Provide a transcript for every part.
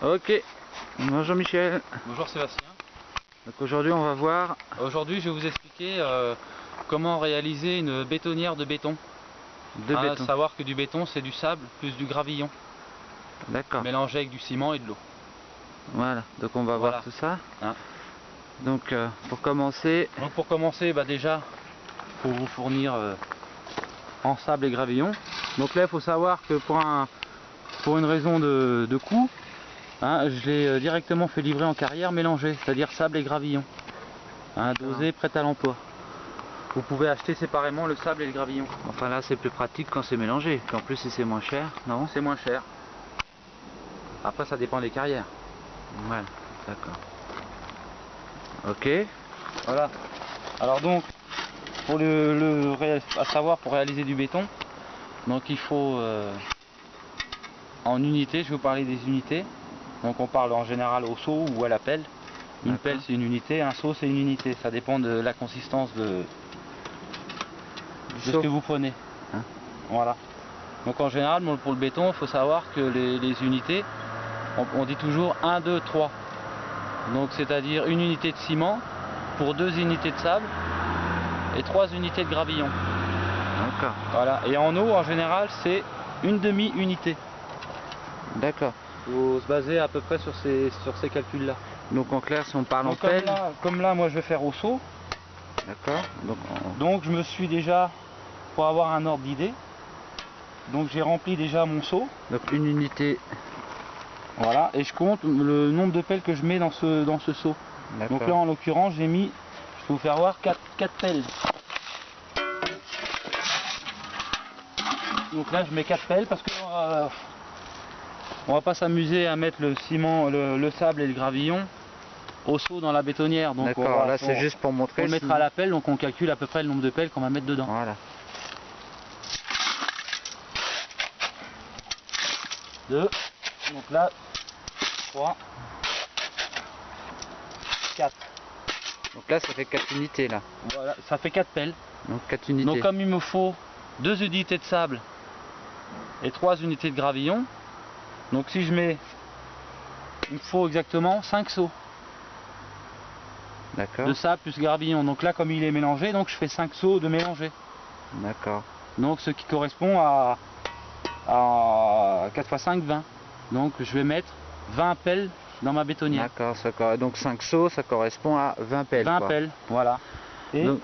Ok, bonjour Michel. Bonjour Sébastien. Donc aujourd'hui on va voir... Aujourd'hui je vais vous expliquer comment réaliser une bétonnière de béton. béton. Savoir que du béton c'est du sable plus du gravillon. D'accord. Mélangé avec du ciment et de l'eau. Voilà, donc on va voir tout ça. Hein. Donc pour commencer... Déjà il faut vous fournir en sable et gravillon. Donc là il faut savoir que pour une raison de coût, je l'ai directement fait livrer en carrière mélangée, c'est-à-dire sable et gravillon, dosé, prêt à l'emploi. Vous pouvez acheter séparément le sable et le gravillon. Enfin là c'est plus pratique quand c'est mélangé, en plus si c'est moins cher, non? C'est moins cher. Après ça dépend des carrières. Voilà, d'accord. Ok. Voilà. Alors donc, pour pour réaliser du béton, donc il faut en unités, je vais vous parler des unités. Donc on parle en général au seau ou à la pelle. Une pelle c'est une unité, un seau c'est une unité. Ça dépend de la consistance de ce que vous prenez. Voilà. Donc en général pour le béton, il faut savoir que les unités, on dit toujours 1, 2, 3. Donc c'est-à-dire une unité de ciment pour 2 unités de sable et 3 unités de gravillon. D'accord. Voilà. Et en eau en général c'est une demi-unité. D'accord. Il faut se baser à peu près sur ces calculs-là. Donc en clair, si on parle en pelle... Comme là, moi je vais faire au seau. D'accord. Donc je me suis déjà, pour avoir un ordre d'idée, donc j'ai rempli déjà mon seau. Donc une unité. Voilà, et je compte le nombre de pelles que je mets dans ce seau. Donc là en l'occurrence j'ai mis, je peux vous faire voir, 4 pelles. Donc là je mets 4 pelles parce que on va pas s'amuser à mettre le ciment, le sable et le gravillon au seau dans la bétonnière. D'accord, là c'est juste pour montrer. On le mettra à la pelle, donc on calcule à peu près le nombre de pelles qu'on va mettre dedans. Voilà. 2, donc là 3, 4. Donc là ça fait 4 unités là. Voilà, ça fait 4 pelles. Donc 4 unités. Donc comme il me faut 2 unités de sable et 3 unités de gravillon, donc si je mets, il me faut exactement 5 seaux. D'accord. De sable plus gravillon. Donc là comme il est mélangé, donc je fais 5 seaux de mélangé. D'accord. Donc ce qui correspond à 4 x 5, 20. Donc je vais mettre 20 pelles dans ma bétonnière. D'accord, donc 5 seaux ça correspond à 20 pelles. 20 pelles, voilà. Et donc,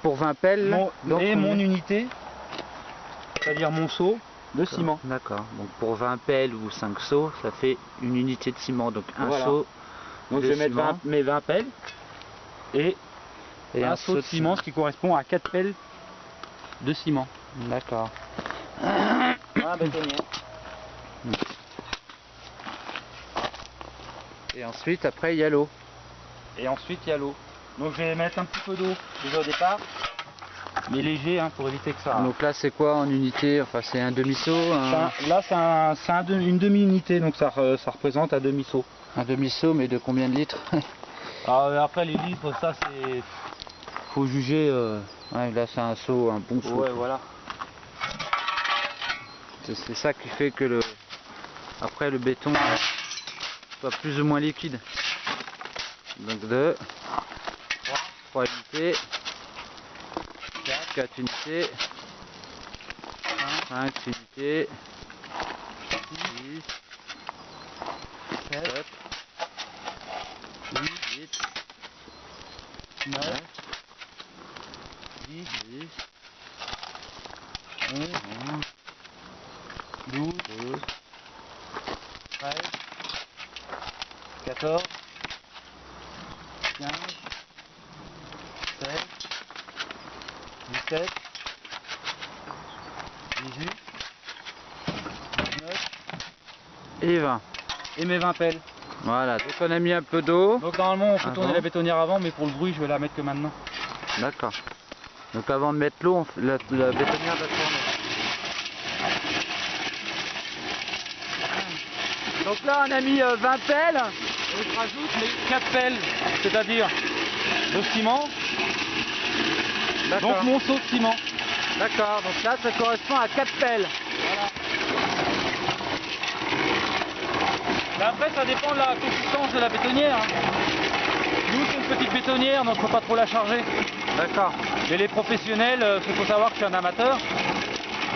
pour 20 pelles, mon unité, c'est-à-dire mon seau de ciment. D'accord, donc pour 20 pelles ou 5 seaux, ça fait une unité de ciment, donc un seau. Donc je vais mettre mes 20 pelles et un seau de ciment, ce qui correspond à 4 pelles de ciment. D'accord. Voilà, bétonnière. Et ensuite, après, il y a l'eau. Et ensuite, il y a l'eau. Donc je vais mettre un petit peu d'eau déjà au départ, mais léger pour éviter que ça... Donc là, c'est quoi en unité? Enfin, c'est un demi-seau Là, c'est une demi-unité, donc ça représente un demi-seau. Un demi-seau, mais de combien de litres? Alors, après, les litres, ça, c'est... faut juger... Ouais, là, c'est un seau, un bon seau. Ouais, voilà. C'est ça qui fait que après le béton soit plus ou moins liquide. Donc 2, 3 unités, 4 unités, 5 unités, 6, 7, 8, 9, 10, 11, 12, 13, 14, 15, 16, 17, 18, 19 et 20. et mes 20 pelles. Voilà, donc on a mis un peu d'eau. Donc normalement on peut tourner la bétonnière avant, mais pour le bruit je vais la mettre que maintenant. D'accord. Donc avant de mettre l'eau, la bétonnière doit tourner. Donc là on a mis 20 pelles, et je rajoute les 4 pelles, c'est-à-dire le ciment, donc mon seau de ciment. D'accord, donc là ça correspond à 4 pelles. Voilà. Mais après ça dépend de la consistance de la bétonnière. Nous c'est une petite bétonnière donc faut pas trop la charger. D'accord. Mais les professionnels, il faut savoir que je suis un amateur,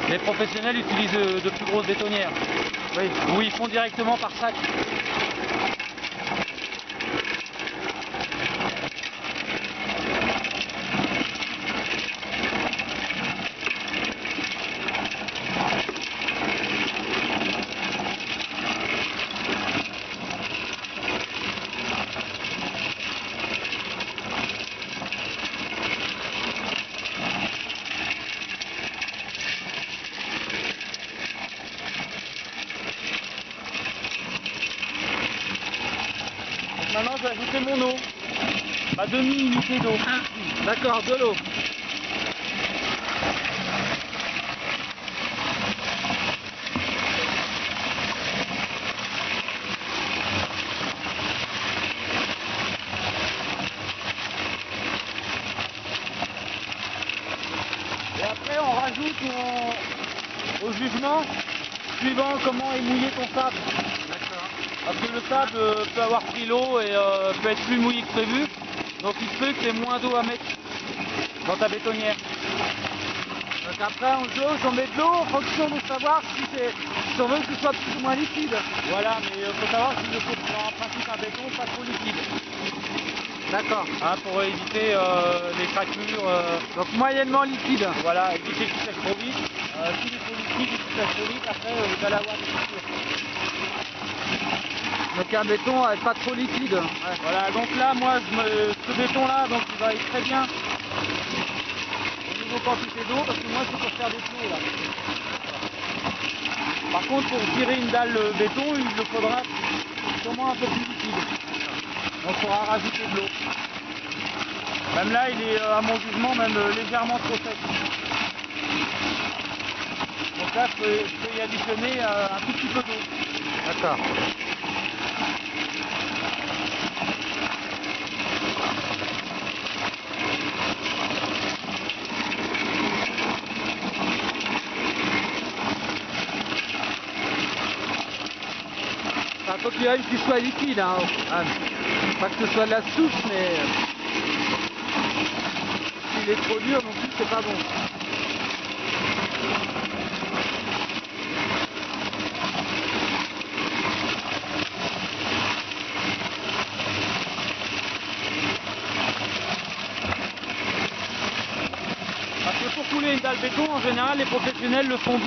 les professionnels utilisent de plus grosses bétonnières. Oui. Où ils font directement par sac. Maintenant je vais ajouter mon eau, ma demi-unité d'eau. D'accord, de l'eau. Et après on rajoute au jugement suivant comment est mouillé ton sable. D'accord. Parce que le sable peut avoir pris l'eau et peut être plus mouillé que prévu. Donc il se peut que tu aies moins d'eau à mettre dans ta bétonnière. Donc après on jauge, on met de l'eau en fonction de savoir si on veut que ce soit plus ou moins liquide. Voilà, mais il faut savoir qu'il nous faut en principe un béton pas trop liquide. D'accord. Hein, pour éviter les fractures. Donc moyennement liquide. Voilà, éviter qu'il sèche trop vite. S'il est trop liquide et qu'il sèche trop vite, après vous allez avoir des fractures. Donc un béton pas trop liquide. Ouais. Voilà, donc là, moi, ce béton-là, donc il va aller très bien au niveau quantité d'eau, parce que moi, c'est pour faire des plots, là. Par contre, pour tirer une dalle béton, il le faudra sûrement un peu plus liquide. Donc, il faudra rajouter de l'eau. Même là, il est, à mon jugement, même légèrement trop sec. Donc là, je peux y additionner un tout petit peu d'eau. D'accord. Enfin, faut qu'il soit liquide, hein. Pas que ce soit de la soupe, mais s'il est trop dur non plus, c'est pas bon. Parce que pour couler une dalle béton, en général, les professionnels le font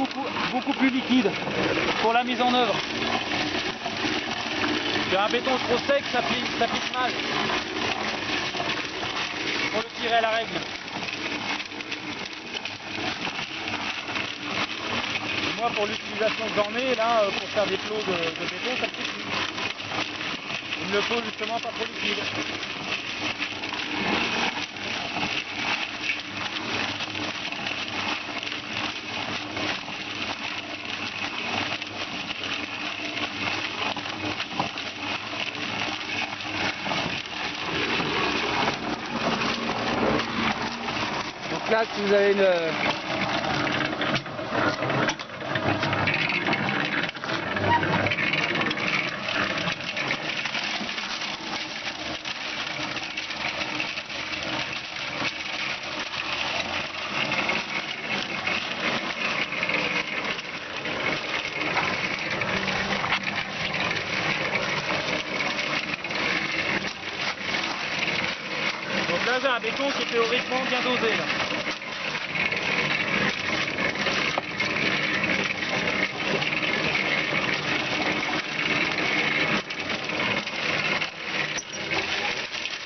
beaucoup plus liquide pour la mise en œuvre. Un béton trop sec, ça pique mal. Pour le tirer à la règle. Et moi, pour l'utilisation que j'en ai, là, pour faire des plots de béton, ça me suffit. Il me le faut justement pas trop liquide. Donc là, si vous avez une... Donc là, j'ai un béton qui est théoriquement bien dosé. Là.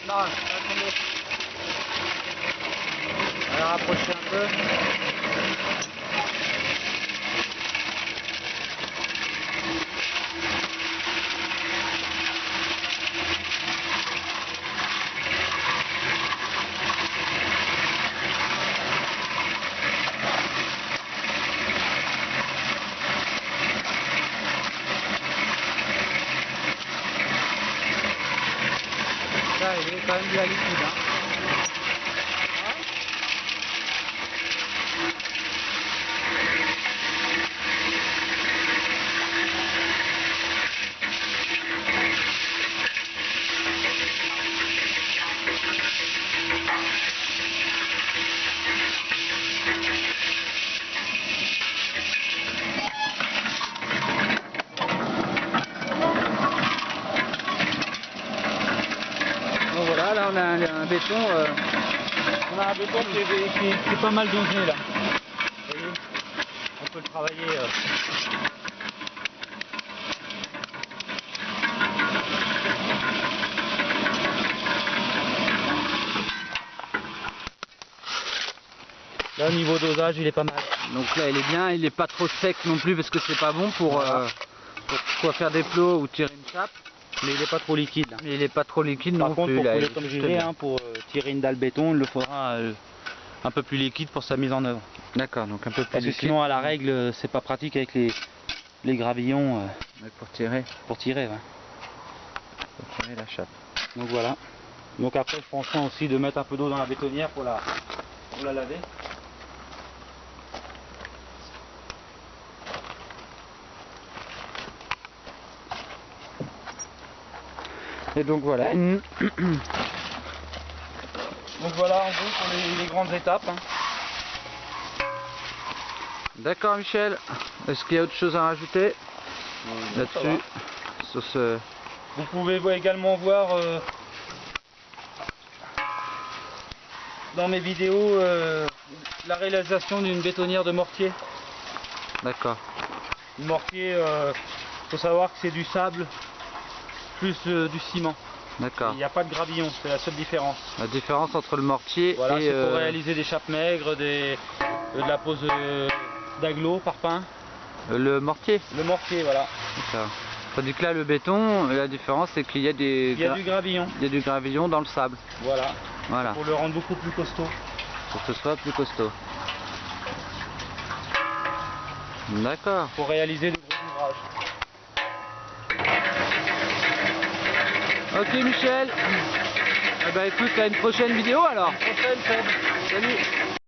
Non, attendez. On va rapprocher un peu. Là, il est quand même bien liquide. Hein. on a un béton. On a un béton qui est pas mal dosé là. Vous voyez, on peut le travailler. Là, au niveau dosage, il est pas mal. Donc là, il est bien, il est pas trop sec non plus parce que c'est pas bon pour soit faire des plots ou tirer une chape. Mais il est pas trop liquide là. Mais il est pas trop liquide Par non contre, plus. pour Là, couler il est comme je juste disais, bien. pour tirer une dalle béton, il le faudra un peu plus liquide pour sa mise en œuvre. D'accord, donc un peu plus Parce que liquide. sinon, à la règle, c'est pas pratique avec les gravillons Ouais, pour tirer ouais. la chape. Donc voilà. Donc après, je prends soin aussi de mettre un peu d'eau dans la bétonnière pour la laver. Et donc voilà. Donc voilà en gros pour les grandes étapes. Hein. D'accord Michel, est-ce qu'il y a autre chose à rajouter là-dessus sur ce... Vous pouvez également voir dans mes vidéos la réalisation d'une bétonnière de mortier. D'accord. Le mortier, faut savoir que c'est du sable plus du ciment. D'accord. Il n'y a pas de gravillon, c'est la seule différence. La différence entre le mortier Voilà, et... c'est pour réaliser des chapes maigres, de la pose d'agglo, parpaing. Le mortier. Le mortier, voilà. D'accord. Tandis que là, le béton, la différence c'est qu'il y a des... Il y a du gravillon. Il y a du gravillon dans le sable. Voilà. Voilà. Pour le rendre beaucoup plus costaud. Pour que ce soit plus costaud. D'accord. Pour réaliser de gros ouvrages. Ok Michel. Eh ben écoute, à une prochaine vidéo alors. Prochaine, Seb. Salut.